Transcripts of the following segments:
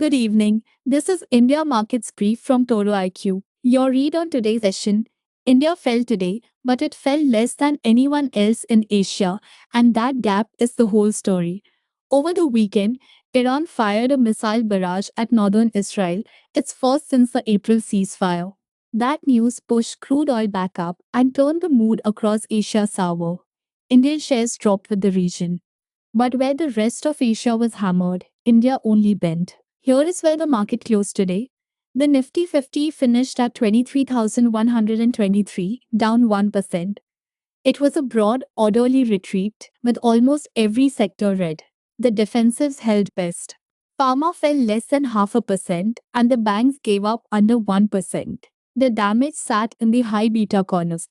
Good evening. This is India Markets Brief from Toro IQ. Your read on today's session. India fell today, but it fell less than anyone else in Asia, and that gap is the whole story. Over the weekend, Iran fired a missile barrage at northern Israel, its first since the April ceasefire. That news pushed crude oil back up and turned the mood across Asia sour. Indian shares dropped with the region. But where the rest of Asia was hammered, India only bent. Here is where the market closed today. The Nifty 50 finished at 23,123, down 1%. It was a broad, orderly retreat, with almost every sector red. The defensives held best. Pharma fell less than 0.5%, and the banks gave up under 1%. The damage sat in the high beta corners.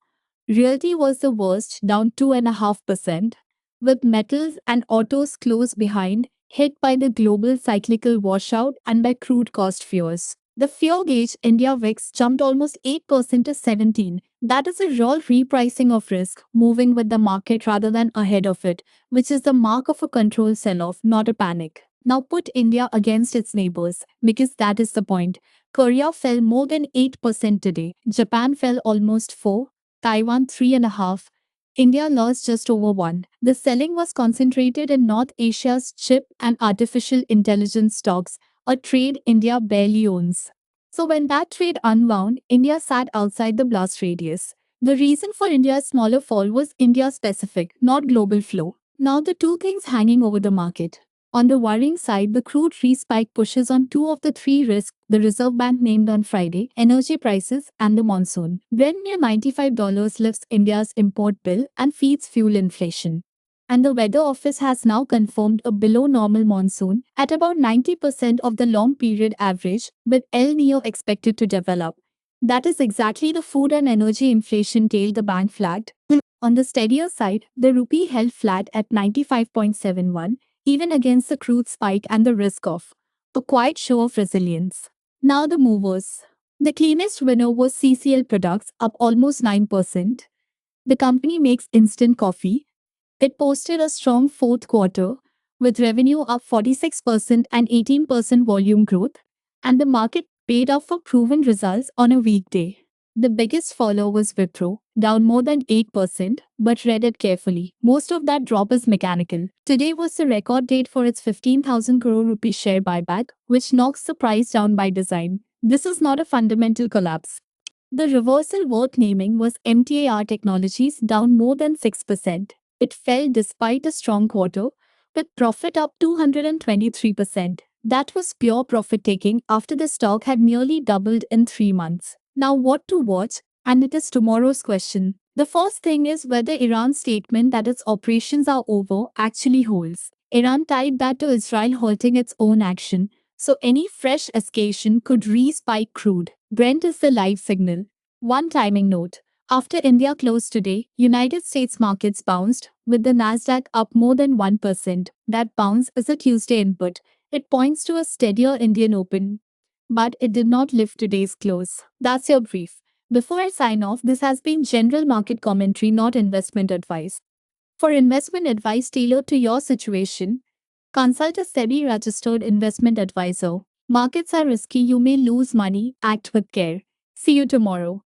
Realty was the worst, down 2.5%, with metals and autos close behind, hit by the global cyclical washout and by crude cost fears. The fear gauge India VIX jumped almost 8% to 17. That is a real repricing of risk, moving with the market rather than ahead of it, which is the mark of a controlled sell-off, not a panic. Now put India against its neighbors, because that is the point. Korea fell more than 8% today. Japan fell almost 4, Taiwan 3.5. India lost just over 1. The selling was concentrated in North Asia's chip and artificial intelligence stocks, a trade India barely owns. So when that trade unwound, India sat outside the blast radius. The reason for India's smaller fall was India specific, not global flow. Now the two things hanging over the market. On the worrying side, the crude respike pushes on two of the three risks the Reserve Bank named on Friday: energy prices and the monsoon. Brent near $95 lifts India's import bill and feeds fuel inflation. And the Weather Office has now confirmed a below normal monsoon at about 90% of the long period average, with El Nino expected to develop. That is exactly the food and energy inflation tail the bank flagged. On the steadier side, the rupee held flat at 95.71, even against the crude spike and the risk off. A quiet show of resilience. Now the movers. The cleanest winner was CCL Products, up almost 9%. The company makes instant coffee. It posted a strong fourth quarter, with revenue up 46% and 18% volume growth, and the market paid off for proven results on a weekday. The biggest follower was Wipro, down more than 8%, but read it carefully. Most of that drop is mechanical. Today was the record date for its 15,000 crore rupee share buyback, which knocks the price down by design. This is not a fundamental collapse. The reversal worth naming was MTAR Technologies, down more than 6%. It fell despite a strong quarter, with profit up 223%. That was pure profit taking after the stock had nearly doubled in 3 months. Now, what to watch? And it is tomorrow's question. The first thing is whether Iran's statement that its operations are over actually holds. Iran tied that to Israel halting its own action, so any fresh escalation could re-spike crude. Brent is the live signal. One timing note. After India closed today, United States markets bounced, with the Nasdaq up more than 1%. That bounce is a Tuesday input. It points to a steadier Indian Open. But it did not lift today's close. That's your brief. Before I sign off, this has been general market commentary, not investment advice. For investment advice tailored to your situation, consult a SEBI registered investment advisor. Markets are risky, you may lose money, act with care. See you tomorrow.